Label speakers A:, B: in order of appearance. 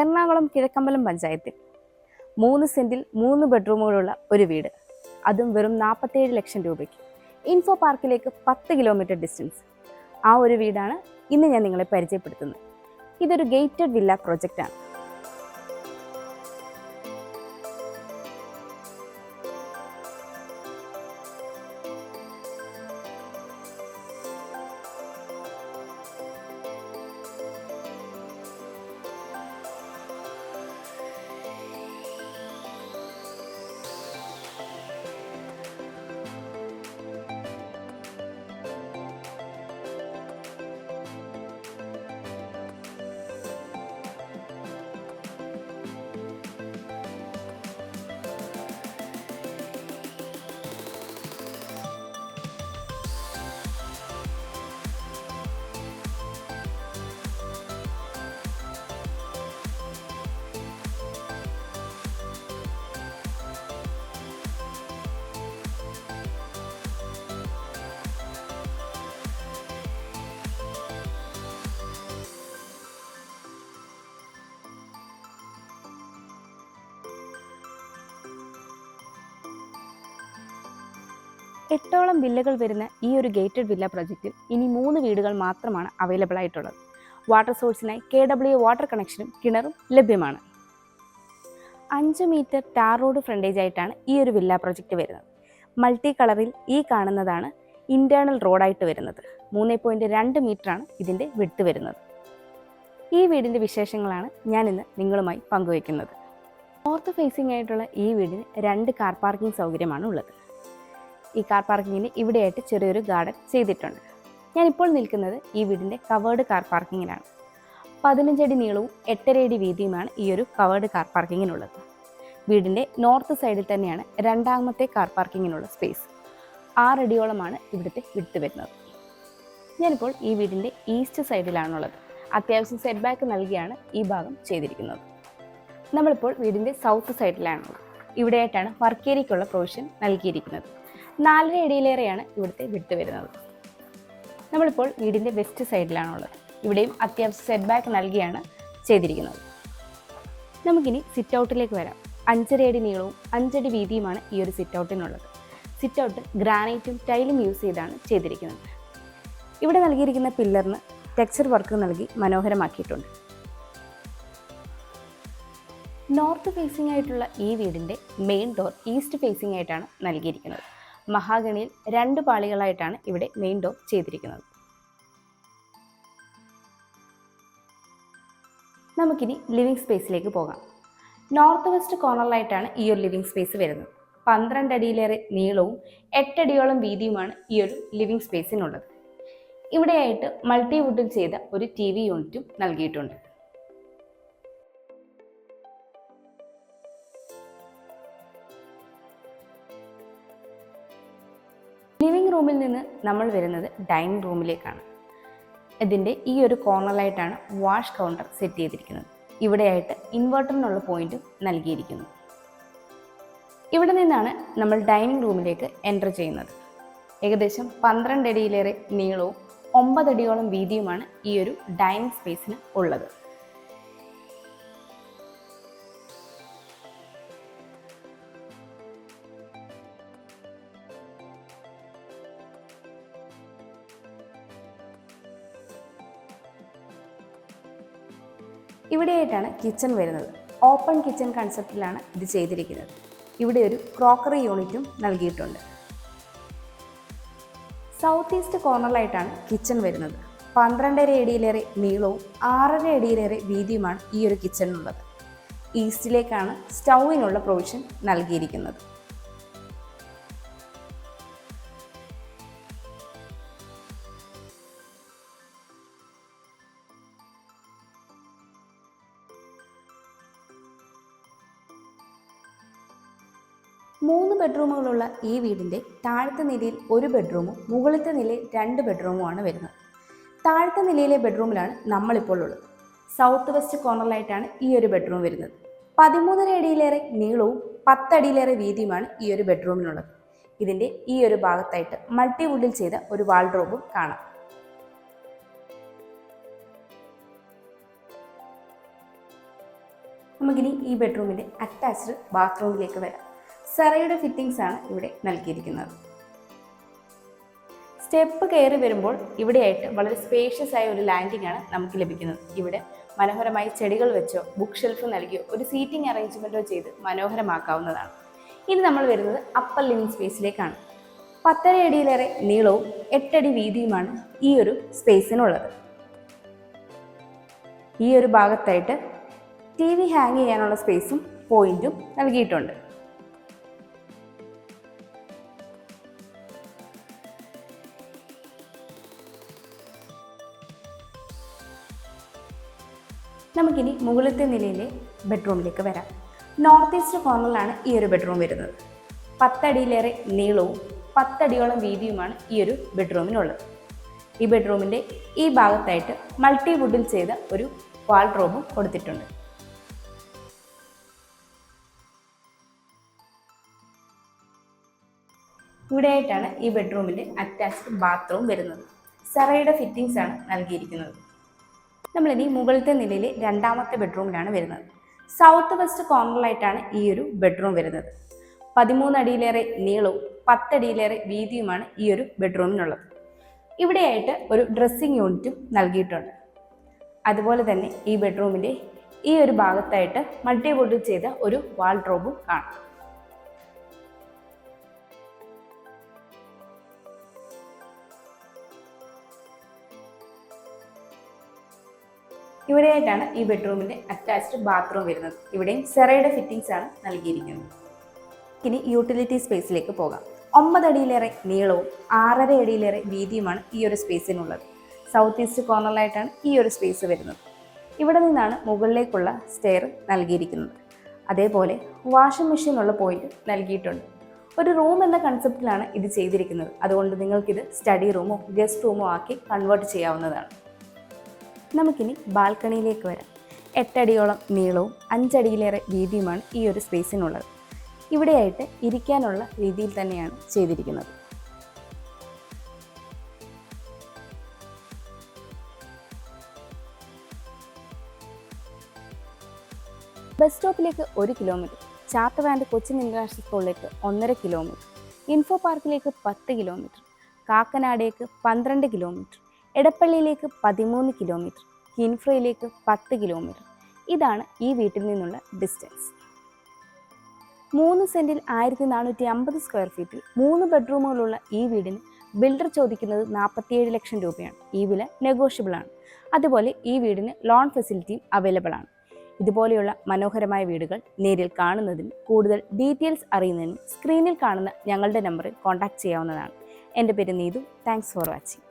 A: എറണാകുളം കിഴക്കമ്പലം പഞ്ചായത്തിൽ 3 സെന്റിൽ 3 ബെഡ്റൂമുകളുള്ള ഒരു വീട്, അതും വെറും 47 ലക്ഷം രൂപയ്ക്ക്. ഇൻഫോ പാർക്കിലേക്ക് 10 കിലോമീറ്റർ ഡിസ്റ്റൻസ്. ആ ഒരു വീടാണ് ഇന്ന് ഞാൻ നിങ്ങളെ പരിചയപ്പെടുത്തുന്നത്. ഇതൊരു ഗേറ്റഡ് വില്ല പ്രോജക്റ്റാണ്. എട്ടോളം വില്ലകൾ വരുന്ന ഈ ഒരു ഗേറ്റഡ് വില്ല പ്രൊജക്റ്റിൽ ഇനി 3 വീടുകൾ മാത്രമാണ് അവൈലബിൾ ആയിട്ടുള്ളത്. വാട്ടർ സോഴ്സിനായി KW വാട്ടർ കണക്ഷനും കിണറും ലഭ്യമാണ്. 5 മീറ്റർ ടാർ റോഡ് ഫ്രണ്ടേജ് ആയിട്ടാണ് ഈ ഒരു വില്ല പ്രൊജക്റ്റ് വരുന്നത്. മൾട്ടി കളറിൽ ഈ കാണുന്നതാണ് ഇന്റേണൽ റോഡായിട്ട് വരുന്നത്. 3.2 മീറ്ററാണ് ഇതിൻ്റെ വിഡ്ത്ത് വരുന്നത്. ഈ വീടിൻ്റെ വിശേഷങ്ങളാണ് ഞാൻ ഇന്ന് നിങ്ങളുമായി പങ്കുവയ്ക്കുന്നത്. നോർത്ത് ഫേസിംഗ് ആയിട്ടുള്ള ഈ വീടിന് 2 കാർ പാർക്കിംഗ് സൗകര്യമാണ് ഉള്ളത്. ഈ കാർ പാർക്കിങ്ങിന് ഇവിടെയായിട്ട് ചെറിയൊരു ഗാർഡൻ ചെയ്തിട്ടുണ്ട്. ഞാനിപ്പോൾ നിൽക്കുന്നത് ഈ വീടിൻ്റെ കവേർഡ് കാർ പാർക്കിങ്ങിനാണ്. 15 അടി നീളവും 8.5 അടി വീതിയുമാണ് ഈ ഒരു കവേർഡ് കാർ പാർക്കിങ്ങിനുള്ളത്. വീടിൻ്റെ നോർത്ത് സൈഡിൽ തന്നെയാണ് രണ്ടാമത്തെ കാർ പാർക്കിങ്ങിനുള്ള സ്പേസ്. 6 അടിയോളമാണ് ഇവിടുത്തെ വിഡ്ത്ത് വരുന്നത്. ഞാനിപ്പോൾ ഈ വീടിൻ്റെ ഈസ്റ്റ് സൈഡിലാണുള്ളത്. അത്യാവശ്യം സെറ്റ് ബാക്ക് നൽകിയാണ് ഈ ഭാഗം ചെയ്തിരിക്കുന്നത്. നമ്മളിപ്പോൾ വീടിൻ്റെ സൗത്ത് സൈഡിലാണുള്ളത്. ഇവിടെയായിട്ടാണ് വർക്ക് ഏരിയയ്ക്കുള്ള പ്രൊവിഷൻ നൽകിയിരിക്കുന്നത്. 4.5 അടിയിലേറെയാണ് ഇവിടുത്തെ വിഡ്ത്ത് വരുന്നത്. നമ്മളിപ്പോൾ വീടിൻ്റെ വെസ്റ്റ് സൈഡിലാണുള്ളത്. ഇവിടെയും അത്യാവശ്യം സെറ്റ് ബാക്ക് നൽകിയാണ് ചെയ്തിരിക്കുന്നത്. നമുക്കിനി സിറ്റ് ഔട്ടിലേക്ക് വരാം. 5.5 അടി നീളവും 5 അടി വീതിയുമാണ് ഈ ഒരു സിറ്റ് ഔട്ടിനുള്ളത്. സിറ്റ് ഔട്ട് ഗ്രാനൈറ്റും ടൈലും യൂസ് ചെയ്താണ് ചെയ്തിരിക്കുന്നത്. ഇവിടെ നൽകിയിരിക്കുന്ന പില്ലറിന് ടെക്സ്ചർ വർക്ക് നൽകി മനോഹരമാക്കിയിട്ടുണ്ട്. നോർത്ത് ഫേസിംഗ് ആയിട്ടുള്ള ഈ വീടിൻ്റെ മെയിൻ ഡോർ ഈസ്റ്റ് ഫേസിംഗ് ആയിട്ടാണ് നൽകിയിരിക്കുന്നത്. മഹാഗണിയിൽ 2 പാളികളായിട്ടാണ് ഇവിടെ മെയിൻ ഡോർ ചെയ്തിരിക്കുന്നത്. നമുക്കിനി ലിവിംഗ് സ്പേസിലേക്ക് പോകാം. നോർത്ത് വെസ്റ്റ് കോർണറിലായിട്ടാണ് ഈ ഒരു ലിവിംഗ് സ്പേസ് വരുന്നത്. 12 അടിയിലേറെ നീളവും 8 അടിയോളം വീതിയുമാണ് ഈ ഒരു ലിവിംഗ് സ്പേസിനുള്ളത്. ഇവിടെയായിട്ട് മൾട്ടിവുഡിൽ ചെയ്ത ഒരു TV യൂണിറ്റും നൽകിയിട്ടുണ്ട്. ലിവിംഗ് റൂമിൽ നിന്ന് നമ്മൾ വരുന്നത് ഡൈനിങ് റൂമിലേക്കാണ്. ഇതിൻ്റെ ഈ ഒരു കോർണറിലായിട്ടാണ് വാഷ് കൗണ്ടർ സെറ്റ് ചെയ്തിരിക്കുന്നത്. ഇവിടെയായിട്ട് ഇൻവെർട്ടറിനുള്ള പോയിന്റും നൽകിയിരിക്കുന്നു. ഇവിടെ നിന്നാണ് നമ്മൾ ഡൈനിങ് റൂമിലേക്ക് എൻ്റർ ചെയ്യുന്നത്. ഏകദേശം 12 അടിയിലേറെ നീളവും 9 അടിയോളം വീതിയുമാണ് ഈ ഒരു ഡൈനിങ് സ്പേസിന് ഉള്ളത്. ഇവിടെയായിട്ടാണ് കിച്ചൺ വരുന്നത്. ഓപ്പൺ കിച്ചൺ കൺസെപ്റ്റിലാണ് ഇത് ചെയ്തിരിക്കുന്നത്. ഇവിടെ ഒരു ക്രോക്കറി യൂണിറ്റും നൽകിയിട്ടുണ്ട്. സൗത്ത് ഈസ്റ്റ് കോർണറിലായിട്ടാണ് കിച്ചൺ വരുന്നത്. 12.5 അടിയിലേറെ നീളവും 6.5 അടിയിലേറെ വീതിയുമാണ് ഈ ഒരു കിച്ചണിനുള്ളത്. ഈസ്റ്റിലേക്കാണ് സ്റ്റൗവിനുള്ള പ്രൊവിഷൻ നൽകിയിരിക്കുന്നത്. മൂന്ന് ബെഡ്റൂമുകളുള്ള ഈ വീടിൻ്റെ താഴത്തെ നിലയിൽ 1 ബെഡ്റൂമും മുകളിലത്തെ നിലയിൽ 2 ബെഡ്റൂമുമാണ് വരുന്നത്. താഴത്തെ നിലയിലെ ബെഡ്റൂമിലാണ് നമ്മളിപ്പോൾ ഉള്ളത്. സൗത്ത് വെസ്റ്റ് കോർണറിലായിട്ടാണ് ഈ ഒരു ബെഡ്റൂം വരുന്നത്. 13 അടിയിലേറെ നീളവും 10 അടിയിലേറെ വീതിയുമാണ് ഈ ഒരു ബെഡ്റൂമിനുള്ളത്. ഇതിൻ്റെ ഈ ഒരു ഭാഗത്തായിട്ട് മൾട്ടിവുഡിൽ ചെയ്ത ഒരു വാൾഡ്രോബും കാണാം. നമുക്കിനി ഈ ബെഡ്റൂമിൻ്റെ അറ്റാച്ച്ഡ് ബാത്റൂമിലേക്ക് വരാം. സെറയുടെ ഫിറ്റിംഗ്സ് ആണ് ഇവിടെ നൽകിയിരിക്കുന്നത്. സ്റ്റെപ്പ് കയറി വരുമ്പോൾ ഇവിടെയായിട്ട് വളരെ സ്പേഷ്യസ് ആയ ഒരു ലാൻഡിംഗ് ആണ് നമുക്ക് ലഭിക്കുന്നത്. ഇവിടെ മനോഹരമായി ചെടികൾ വെച്ചോ ബുക്ക് ഷെൽഫ് നൽകിയോ ഒരു സീറ്റിംഗ് അറേഞ്ച്മെൻറ്റോ ചെയ്ത് മനോഹരമാക്കാവുന്നതാണ്. ഇനി നമ്മൾ വരുന്നത് അപ്പർ ലിവിംഗ് സ്പേസിലേക്കാണ്. 10.5 അടിയിലേറെ നീളവും 8 അടി വീതിയുമാണ് ഈ ഒരു സ്പേസിനുള്ളത്. ഈ ഒരു ഭാഗത്തായിട്ട് TV ഹാങ് ചെയ്യാനുള്ള സ്പേസും പോയിന്റും നൽകിയിട്ടുണ്ട്. നമുക്കിനി മുകളിലത്തെ നിലയിലെ ബെഡ്റൂമിലേക്ക് വരാം. നോർത്ത് ഈസ്റ്റ് കോർണറിലാണ് ഈ ഒരു ബെഡ്റൂം വരുന്നത്. 10 അടിയിലേറെ നീളവും 10 അടിയോളം വീതിയുമാണ് ഈ ഒരു ബെഡ്റൂമിനുള്ളത്. ഈ ബെഡ്റൂമിൻ്റെ ഈ ഭാഗത്തായിട്ട് മൾട്ടി വുഡിൽ ചെയ്ത ഒരു വാൾഡ്രോബും കൊടുത്തിട്ടുണ്ട്. ഇവിടെയായിട്ടാണ് ഈ ബെഡ്റൂമിൻ്റെ അറ്റാച്ച്ഡ് ബാത്റൂം വരുന്നത്. സെറയുടെ ഫിറ്റിംഗ്സ് ആണ് നൽകിയിരിക്കുന്നത്. നമ്മളിനി മുകളിലത്തെ നിലയിലെ രണ്ടാമത്തെ ബെഡ്റൂമിലാണ് വരുന്നത്. സൗത്ത് വെസ്റ്റ് കോർണറിലായിട്ടാണ് ഈ ഒരു ബെഡ്റൂം വരുന്നത്. 13 അടിയിലേറെ നീളവും 10 അടിയിലേറെ വീതിയുമാണ് ഈ ഒരു ബെഡ്റൂമിനുള്ളത്. ഇവിടെയായിട്ട് ഒരു ഡ്രസ്സിംഗ് യൂണിറ്റും നൽകിയിട്ടുണ്ട്. അതുപോലെ തന്നെ ഈ ബെഡ്റൂമിൻ്റെ ഈ ഒരു ഭാഗത്തായിട്ട് മൾട്ടിവുഡിൽ ചെയ്ത ഒരു വാൾഡ്രോബും കാണാം. ഇവിടെയായിട്ടാണ് ഈ ബെഡ്റൂമിൻ്റെ അറ്റാച്ച്ഡ് ബാത്റൂം വരുന്നത്. ഇവിടെയും സെറയുടെ ഫിറ്റിംഗ്സ് ആണ് നൽകിയിരിക്കുന്നത്. ഇനി യൂട്ടിലിറ്റി സ്പേസിലേക്ക് പോകാം. 9 അടിയിലേറെ നീളവും 6.5 അടിയിലേറെ വീതിയുമാണ് ഈ ഒരു സ്പേസിനുള്ളത്. സൗത്ത് ഈസ്റ്റ് കോർണറിലായിട്ടാണ് ഈ ഒരു സ്പേസ് വരുന്നത്. ഇവിടെ നിന്നാണ് മുകളിലേക്കുള്ള സ്റ്റെയർ നൽകിയിരിക്കുന്നത്. അതേപോലെ വാഷിംഗ് മെഷീനുള്ള പോയിന്റ് നൽകിയിട്ടുണ്ട്. ഒരു റൂം എന്ന കൺസെപ്റ്റിലാണ് ഇത് ചെയ്തിരിക്കുന്നത്. അതുകൊണ്ട് നിങ്ങൾക്കിത് സ്റ്റഡി റൂമോ ഗസ്റ്റ് റൂമോ ആക്കി കൺവേർട്ട് ചെയ്യാവുന്നതാണ്. നമുക്കിനി ബാൽക്കണിയിലേക്ക് വരാം. 8 അടിയോളം നീളവും 5 അടിയിലേറെ വീതിയുമാണ് ഈ ഒരു സ്പേസിനുള്ളത്. ഇവിടെയായിട്ട് ഇരിക്കാനുള്ള രീതിയിൽ തന്നെയാണ് ചെയ്തിരിക്കുന്നത്. ബസ് സ്റ്റോപ്പിലേക്ക് 1 കിലോമീറ്റർ, ചാത്തവാൻഡ് കൊച്ചിൻ ഇന്റർനാഷണൽ സ്കൂളിലേക്ക് 1.5 കിലോമീറ്റർ, ഇൻഫോ പാർക്കിലേക്ക് 10 കിലോമീറ്റർ, കാക്കനാടേക്ക് 12 കിലോമീറ്റർ, എടപ്പള്ളിയിലേക്ക് 13 കിലോമീറ്റർ, കിൻഫ്രയിലേക്ക് 10 കിലോമീറ്റർ. ഇതാണ് ഈ വീട്ടിൽ നിന്നുള്ള ഡിസ്റ്റൻസ്. 3 സെൻറ്റിൽ 1450 സ്ക്വയർ ഫീറ്റിൽ 3 ബെഡ്റൂമുകളുള്ള ഈ വീടിന് ബിൽഡർ ചോദിക്കുന്നത് 47 ലക്ഷം രൂപയാണ്. ഈ വില നെഗോഷ്യബിൾ ആണ്. അതുപോലെ ഈ വീടിന് ലോൺ ഫെസിലിറ്റിയും അവൈലബിൾ ആണ്. ഇതുപോലെയുള്ള മനോഹരമായ വീടുകൾ നേരിൽ കാണുന്നതിനും കൂടുതൽ ഡീറ്റെയിൽസ് അറിയുന്നതിനും സ്ക്രീനിൽ കാണുന്ന ഞങ്ങളുടെ നമ്പറിൽ കോൺടാക്റ്റ് ചെയ്യാവുന്നതാണ്. എൻ്റെ പേര് നീതു. Thanks for watching.